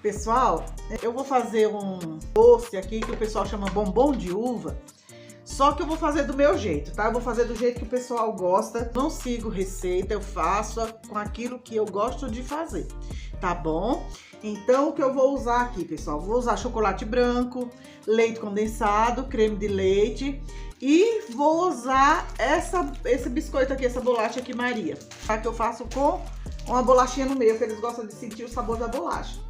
Pessoal, eu vou fazer um doce aqui que o pessoal chama bombom de uva, só que eu vou fazer do meu jeito, tá? Eu vou fazer do jeito que o pessoal gosta, não sigo receita, eu faço com aquilo que eu gosto de fazer, tá bom? Então, o que eu vou usar aqui, pessoal? Vou usar chocolate branco, leite condensado, creme de leite e vou usar esse biscoito aqui, essa bolacha aqui, Maria, tá? Que eu faço com uma bolachinha no meio, que eles gostam de sentir o sabor da bolacha.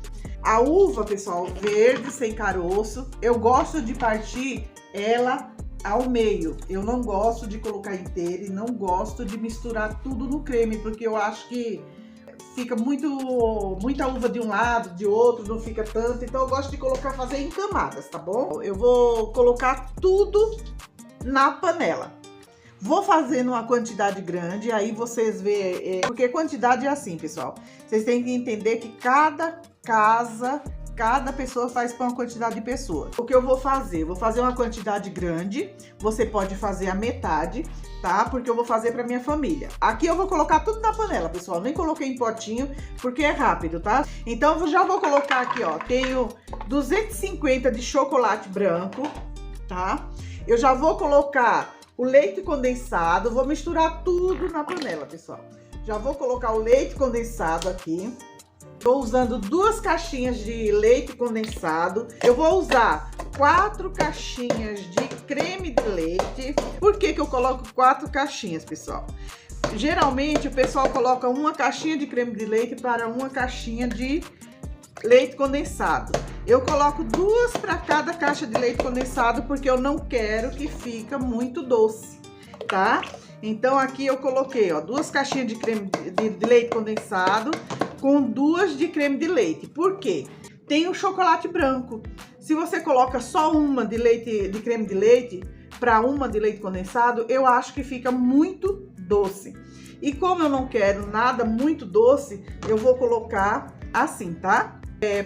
A uva, pessoal, verde, sem caroço, eu gosto de partir ela ao meio. Eu não gosto de colocar inteira e não gosto de misturar tudo no creme, porque eu acho que fica muita uva de um lado, de outro, não fica tanto. Então eu gosto de fazer em camadas, tá bom? Eu vou colocar tudo na panela. Vou fazer numa quantidade grande, aí vocês veem, porque quantidade é assim, pessoal. Vocês têm que entender que cada pessoa faz para uma quantidade de pessoas. O que eu vou fazer? Vou fazer uma quantidade grande, você pode fazer a metade, tá? Porque eu vou fazer para minha família. Aqui eu vou colocar tudo na panela, pessoal. Nem coloquei em potinho, porque é rápido, tá? Então eu já vou colocar aqui, ó. Tenho 250 de chocolate branco, tá? Eu já vou colocar o leite condensado, vou misturar tudo na panela, pessoal. Já vou colocar o leite condensado aqui. Estou usando 2 caixinhas de leite condensado. Eu vou usar 4 caixinhas de creme de leite. Por que que eu coloco 4 caixinhas, pessoal? Geralmente o pessoal coloca uma caixinha de creme de leite para uma caixinha de leite condensado. Eu coloco 2 para cada caixa de leite condensado porque eu não quero que fica muito doce, tá? Então aqui eu coloquei, ó, 2 caixinhas de creme de leite condensado com 2 de creme de leite. Por quê? Tem o chocolate branco. Se você coloca só uma de creme de leite para uma de leite condensado, eu acho que fica muito doce. E como eu não quero nada muito doce, eu vou colocar assim, tá?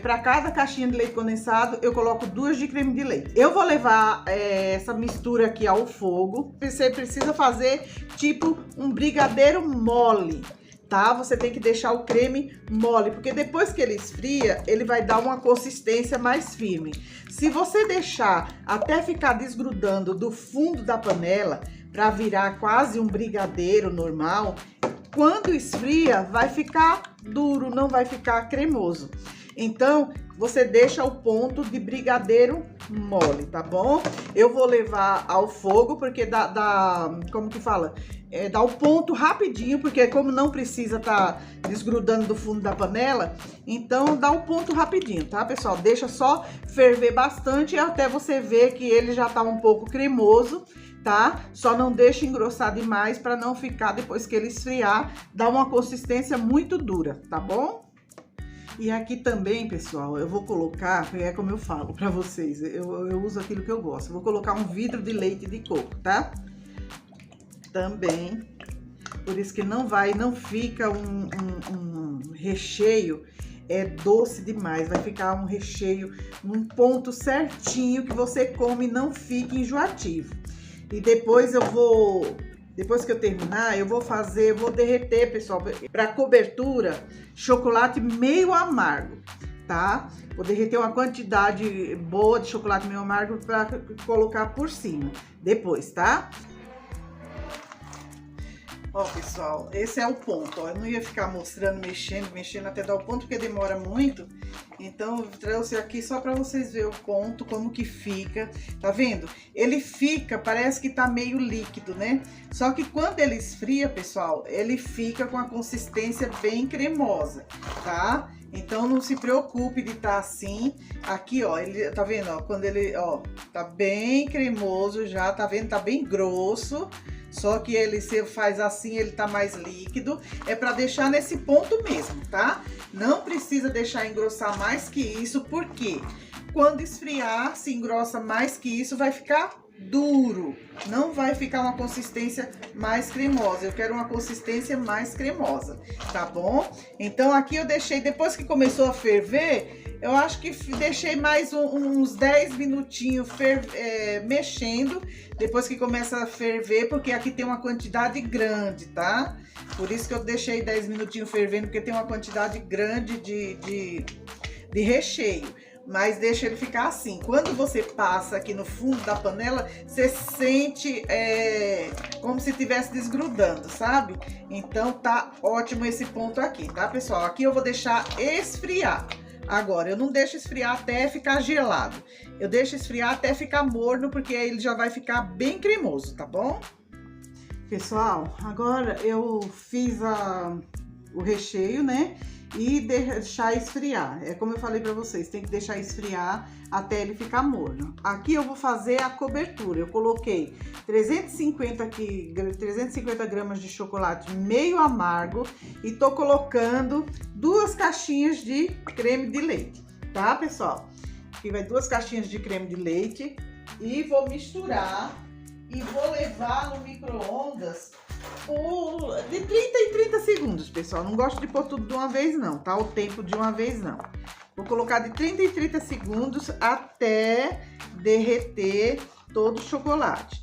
Para cada caixinha de leite condensado, eu coloco 2 de creme de leite. Eu vou levar essa mistura aqui ao fogo. Você precisa fazer tipo um brigadeiro mole, tá? Você tem que deixar o creme mole, porque depois que ele esfria, ele vai dar uma consistência mais firme. Se você deixar até ficar desgrudando do fundo da panela, para virar quase um brigadeiro normal, quando esfria, vai ficar duro, não vai ficar cremoso. Então, você deixa o ponto de brigadeiro mole, tá bom? Eu vou levar ao fogo, porque como que fala? Dá o ponto rapidinho, porque como não precisa tá desgrudando do fundo da panela, então dá o ponto rapidinho, tá, pessoal? Deixa só ferver bastante até você ver que ele já tá um pouco cremoso, tá? Só não deixa engrossar demais para não ficar, depois que ele esfriar, dar uma consistência muito dura, tá bom? E aqui também, pessoal, eu vou colocar, como eu falo pra vocês, eu uso aquilo que eu gosto. Eu vou colocar um vidro de leite de coco, tá? Também, por isso que não fica um recheio doce demais. Vai ficar um recheio num ponto certinho que você come e não fique enjoativo. E depois depois que eu terminar, eu vou derreter, pessoal, para cobertura, chocolate meio amargo, tá? Vou derreter uma quantidade boa de chocolate meio amargo para colocar por cima depois, tá? Ó, pessoal, esse é o ponto, ó. Eu não ia ficar mostrando, mexendo até dar o ponto, porque demora muito. Então, eu trouxe aqui só pra vocês verem o ponto, como que fica. Tá vendo? Ele fica, parece que tá meio líquido, né? Só que quando ele esfria, pessoal, ele fica com a consistência bem cremosa, tá? Então, não se preocupe de estar assim. Aqui, ó, ele, tá vendo, ó? Quando ele, ó, tá bem cremoso já, tá vendo? Tá bem grosso. Só que você faz assim, ele tá mais líquido. É pra deixar nesse ponto mesmo, tá? Não precisa deixar engrossar mais que isso, porque quando esfriar, se engrossa mais que isso, vai ficar duro. Não vai ficar uma consistência mais cremosa. Eu quero uma consistência mais cremosa, tá bom? Então, aqui eu deixei, depois que começou a ferver, eu acho que deixei mais uns 10 minutinhos mexendo, depois que começa a ferver, porque aqui tem uma quantidade grande, tá? Por isso que eu deixei 10 minutinhos fervendo, porque tem uma quantidade grande de recheio. Mas deixa ele ficar assim. Quando você passa aqui no fundo da panela, você sente como se estivesse desgrudando, sabe? Então tá ótimo esse ponto aqui, tá, pessoal? Aqui eu vou deixar esfriar. Agora, eu não deixo esfriar até ficar gelado. Eu deixo esfriar até ficar morno, porque aí ele já vai ficar bem cremoso, tá bom? Pessoal, agora eu fiz o recheio, né? E deixar esfriar. É como eu falei pra vocês, tem que deixar esfriar até ele ficar morno. Aqui eu vou fazer a cobertura. Eu coloquei 350 gramas de chocolate meio amargo e tô colocando 2 caixinhas de creme de leite, tá, pessoal? Aqui vai 2 caixinhas de creme de leite e vou misturar e vou levar no micro-ondas de 30 em 30 segundos, pessoal. Não gosto de pôr tudo de uma vez não, tá? O tempo de uma vez não. Vou colocar de 30 em 30 segundos até derreter todo o chocolate.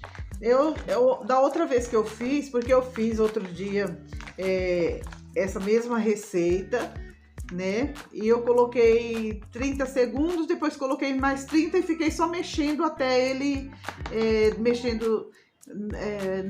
Da outra vez que eu fiz, porque eu fiz outro dia essa mesma receita, né? E eu coloquei 30 segundos, depois coloquei mais 30 e fiquei só mexendo até ele,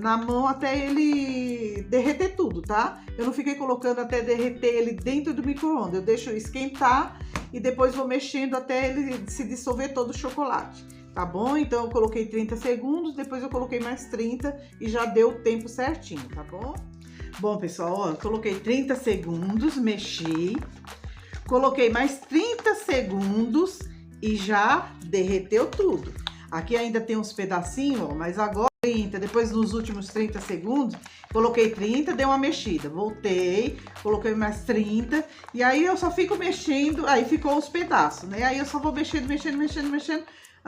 na mão até ele derreter tudo, tá? Eu não fiquei colocando até derreter ele dentro do micro-ondas, eu deixo esquentar e depois vou mexendo até ele se dissolver todo o chocolate, tá bom? Então eu coloquei 30 segundos, depois eu coloquei mais 30 e já deu o tempo certinho, tá bom? Bom, pessoal, ó, eu coloquei 30 segundos, mexi, coloquei mais 30 segundos e já derreteu tudo. Aqui ainda tem uns pedacinhos, ó, mas agora 30, depois nos últimos 30 segundos, coloquei 30, dei uma mexida, voltei, coloquei mais 30, e aí eu só fico mexendo, aí ficou os pedaços, né? Aí eu só vou mexendo,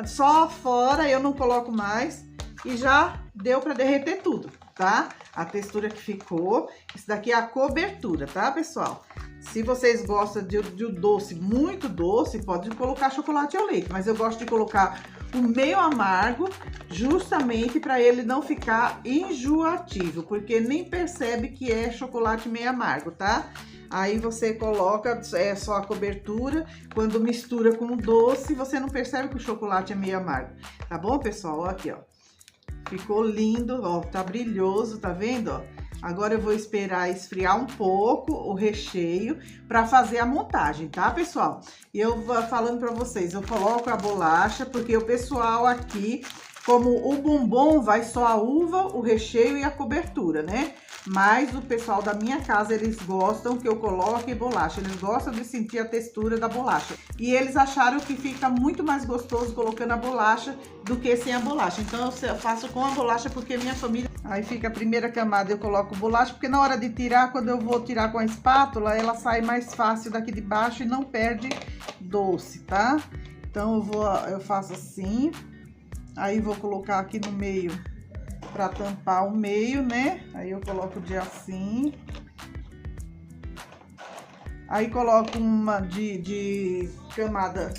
só fora, eu não coloco mais, e já deu pra derreter tudo, tá? A textura que ficou, isso daqui é a cobertura, tá, pessoal? Se vocês gostam de doce, muito doce, pode colocar chocolate ao leite, mas eu gosto de colocar o meio amargo, justamente para ele não ficar enjoativo, porque nem percebe que é chocolate meio amargo, tá? Aí você coloca só a cobertura, quando mistura com o doce, você não percebe que o chocolate é meio amargo, tá bom, pessoal? Ó, aqui, ó, ficou lindo, ó, tá brilhoso, tá vendo, ó? Agora eu vou esperar esfriar um pouco o recheio para fazer a montagem, tá, pessoal? E eu vou falando para vocês, eu coloco a bolacha, porque o pessoal aqui, como o bombom vai só a uva, o recheio e a cobertura, né? Mas o pessoal da minha casa, eles gostam que eu coloque bolacha, eles gostam de sentir a textura da bolacha. E eles acharam que fica muito mais gostoso colocando a bolacha do que sem a bolacha. Então eu faço com a bolacha porque minha família... Aí fica a primeira camada, eu coloco bolacha, porque na hora de tirar, quando eu vou tirar com a espátula, ela sai mais fácil daqui de baixo e não perde doce, tá? Então eu faço assim, aí vou colocar aqui no meio para tampar o meio, né? Aí eu coloco de assim. Aí coloco uma de camada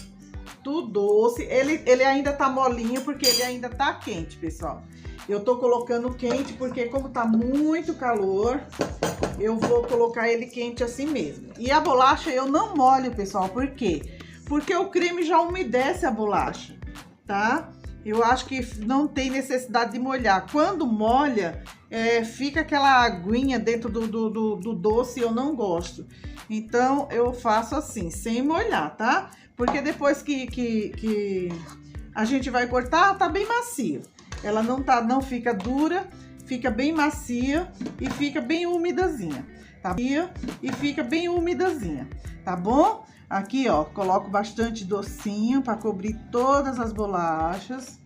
do doce. Ele ainda tá molinho porque ele ainda tá quente, pessoal. Eu tô colocando quente porque como tá muito calor, eu vou colocar ele quente assim mesmo. E a bolacha eu não molho, pessoal. Por quê? Porque o creme já umedece a bolacha, tá? Eu acho que não tem necessidade de molhar. Quando molha, fica aquela aguinha dentro do doce, eu não gosto. Então, eu faço assim, sem molhar, tá? Porque depois que a gente vai cortar, tá bem macio. Ela não fica dura, fica bem macia e fica bem umidazinha, tá? E fica bem umidazinha, tá bom? Aqui, ó, coloco bastante docinho para cobrir todas as bolachas.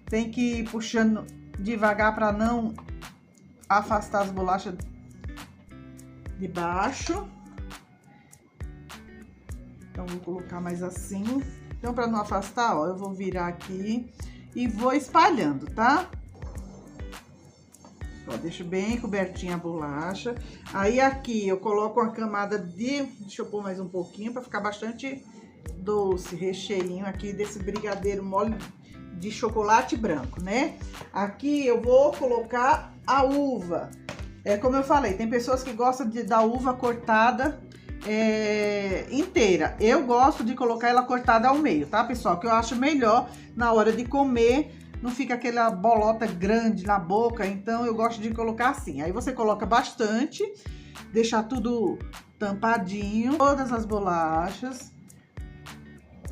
Tem que ir puxando devagar para não afastar as bolachas de baixo. Então, vou colocar mais assim. Então, para não afastar, ó, eu vou virar aqui e vou espalhando, tá? Ó, deixo bem cobertinha a bolacha. Aí aqui eu coloco uma camada de... Deixa eu pôr mais um pouquinho para ficar bastante doce, recheinho aqui desse brigadeiro mole de chocolate branco, né? Aqui eu vou colocar a uva. Como eu falei, tem pessoas que gostam da uva cortada inteira. Eu gosto de colocar ela cortada ao meio, tá, pessoal? Que eu acho melhor na hora de comer, não fica aquela bolota grande na boca, então eu gosto de colocar assim. Aí você coloca bastante, deixar tudo tampadinho, todas as bolachas.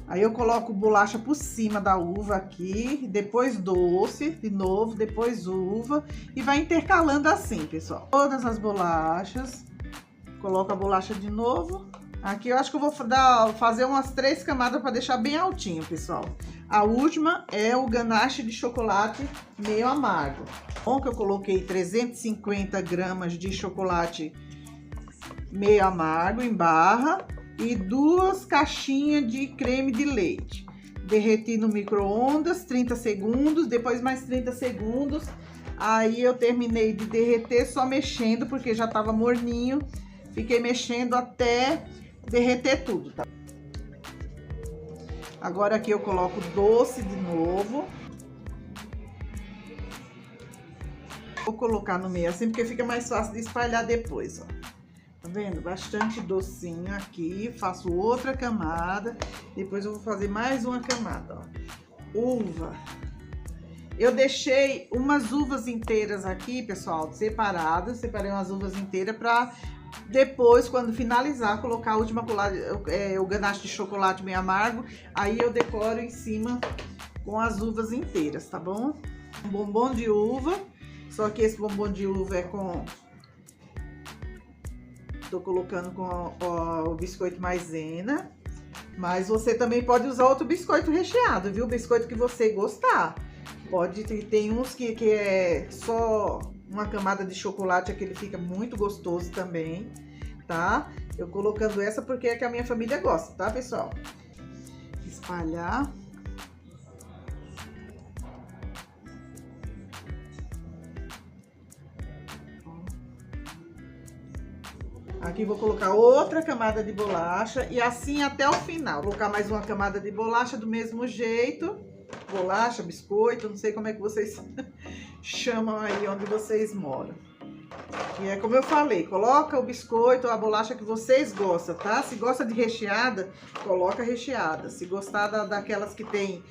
Aí eu coloco bolacha por cima da uva aqui, depois doce, de novo, depois uva, e vai intercalando assim, pessoal. Todas as bolachas, coloco a bolacha de novo. Aqui eu acho que eu vou fazer umas 3 camadas para deixar bem altinho, pessoal. A última é o ganache de chocolate meio amargo. Bom, que eu coloquei 350 gramas de chocolate meio amargo em barra e 2 caixinhas de creme de leite. Derreti no micro-ondas 30 segundos, depois mais 30 segundos. Aí eu terminei de derreter só mexendo, porque já tava morninho. Fiquei mexendo até derreter tudo, tá? Agora aqui eu coloco doce de novo. Vou colocar no meio assim, porque fica mais fácil de espalhar depois, ó. Tá vendo? Bastante docinho aqui. Faço outra camada. Depois eu vou fazer mais uma camada, ó. Uva. Eu deixei umas uvas inteiras aqui, pessoal, separadas. Separei umas uvas inteiras pra depois, quando finalizar, colocar a última colada, o ganache de chocolate meio amargo. Aí eu decoro em cima com as uvas inteiras, tá bom? Um bombom de uva. Só que esse bombom de uva é com... Tô colocando com o biscoito maisena. Mas você também pode usar outro biscoito recheado, viu? Biscoito que você gostar. Pode ter, tem uns que é só uma camada de chocolate, aquele fica muito gostoso também, tá? Eu colocando essa porque é que a minha família gosta, tá, pessoal? Espalhar. Aqui vou colocar outra camada de bolacha e assim até o final. Vou colocar mais uma camada de bolacha do mesmo jeito. Bolacha, biscoito, não sei como é que vocês chamam aí onde vocês moram. E é como eu falei, coloca o biscoito, a bolacha que vocês gostam, tá? Se gosta de recheada, coloca recheada. Se gostar daquelas que tem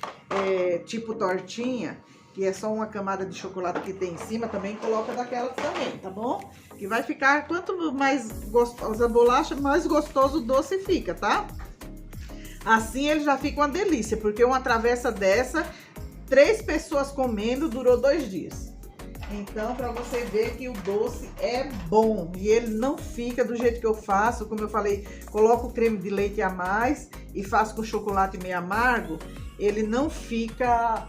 tipo tortinha, que é só uma camada de chocolate que tem em cima, também coloca daquelas também, tá bom? Que vai ficar, quanto mais gostosa a bolacha, mais gostoso o doce fica, tá? Assim ele já fica uma delícia, porque uma travessa dessa, 3 pessoas comendo, durou 2 dias. Então, pra você ver que o doce é bom e ele não fica do jeito que eu faço, como eu falei, coloco o creme de leite a mais e faço com chocolate meio amargo, ele não fica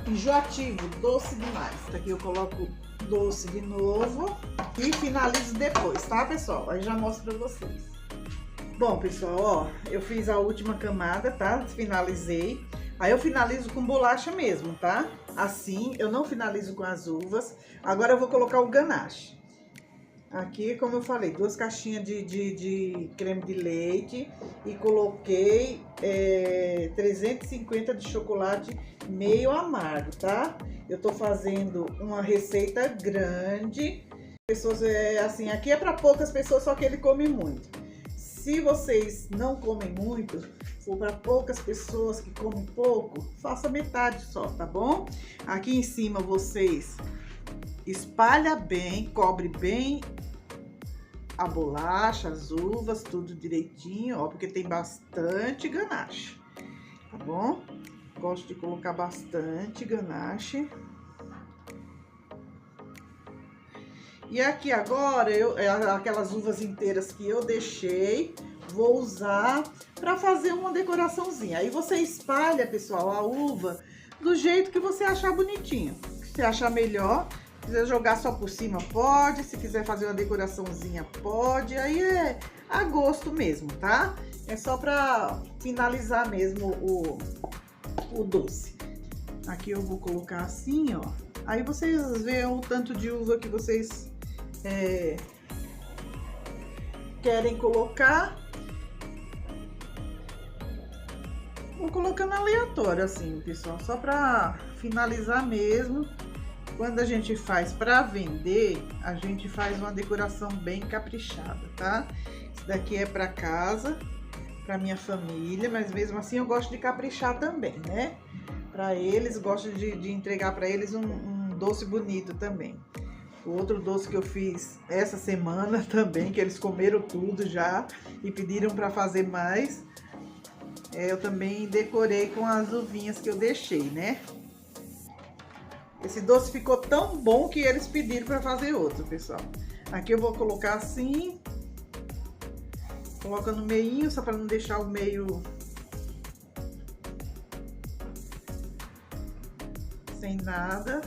enjoativo, doce demais. Aqui eu coloco doce de novo e finalizo depois, tá, pessoal? Aí já mostro pra vocês. Bom, pessoal, ó, eu fiz a última camada, tá? Finalizei. Aí eu finalizo com bolacha mesmo, tá? Assim, eu não finalizo com as uvas. Agora eu vou colocar o ganache. Aqui, como eu falei, 2 caixinhas de creme de leite e coloquei 350 de chocolate meio amargo, tá? Eu tô fazendo uma receita grande. Pessoas, assim, aqui é para poucas pessoas, só que ele come muito. Se vocês não comem muito, for para poucas pessoas que comem pouco, faça metade só, tá bom? Aqui em cima vocês espalha bem, cobre bem a bolacha, as uvas, tudo direitinho, ó, porque tem bastante ganache, tá bom? Gosto de colocar bastante ganache. E aqui agora, aquelas uvas inteiras que eu deixei, vou usar para fazer uma decoraçãozinha. Aí você espalha, pessoal, a uva do jeito que você achar bonitinho. Se você achar melhor, se quiser jogar só por cima, pode. Se quiser fazer uma decoraçãozinha, pode. Aí é a gosto mesmo, tá? É só para finalizar mesmo o doce. Aqui eu vou colocar assim, ó. Aí vocês veem o tanto de uva que vocês querem colocar. Vou colocando aleatório assim, pessoal, só pra finalizar mesmo. quando a gente faz para vender, a gente faz uma decoração bem caprichada, tá? Isso daqui é para casa, para minha família, mas mesmo assim eu gosto de caprichar também, né? Para eles, gosto de entregar para eles um doce bonito também. O outro doce que eu fiz essa semana também, que eles comeram tudo já e pediram para fazer mais, eu também decorei com as uvinhas que eu deixei, né? Esse doce ficou tão bom que eles pediram para fazer outro, pessoal. Aqui eu vou colocar assim. Coloca no meinho, só para não deixar o meio sem nada.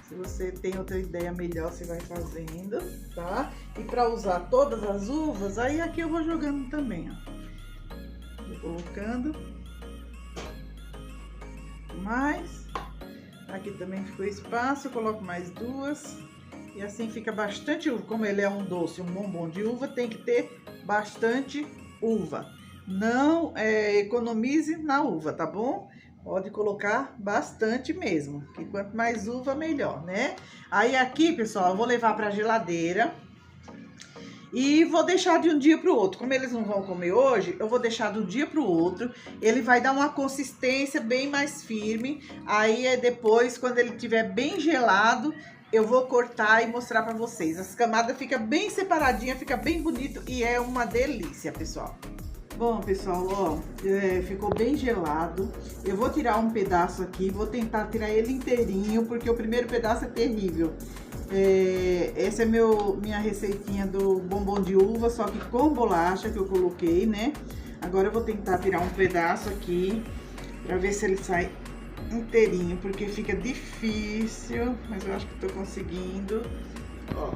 Se você tem outra ideia melhor, você vai fazendo, tá? E para usar todas as uvas, aí aqui eu vou jogando também, ó. Vou colocando. Mais. Aqui também ficou espaço, eu coloco mais duas. E assim fica bastante uva. Como ele é um doce, um bombom de uva, tem que ter bastante uva. Não economize na uva, tá bom? Pode colocar bastante mesmo, que quanto mais uva, melhor, né? Aí aqui, pessoal, eu vou levar pra geladeira e vou deixar de um dia pro outro. Como eles não vão comer hoje, eu vou deixar de um dia pro outro. Ele vai dar uma consistência bem mais firme. Aí depois, quando ele estiver bem gelado, eu vou cortar e mostrar pra vocês. As camadas ficam bem separadinhas, fica bem bonito e é uma delícia, pessoal. Bom, pessoal, ó, ficou bem gelado. Eu vou tirar um pedaço aqui, vou tentar tirar ele inteirinho, porque o primeiro pedaço é terrível. Essa é minha receitinha do bombom de uva, só que com bolacha que eu coloquei, né? Agora eu vou tentar tirar um pedaço aqui, pra ver se ele sai inteirinho, porque fica difícil, mas eu acho que tô conseguindo, ó.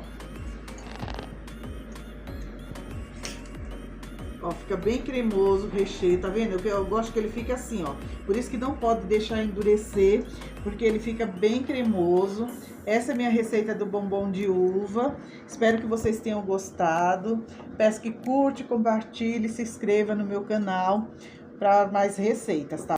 Ó, fica bem cremoso o recheio, tá vendo? Eu gosto que ele fique assim, ó. Por isso que não pode deixar endurecer, porque ele fica bem cremoso. Essa é a minha receita do bombom de uva. Espero que vocês tenham gostado. Peço que curte, compartilhe, se inscreva no meu canal para mais receitas, tá?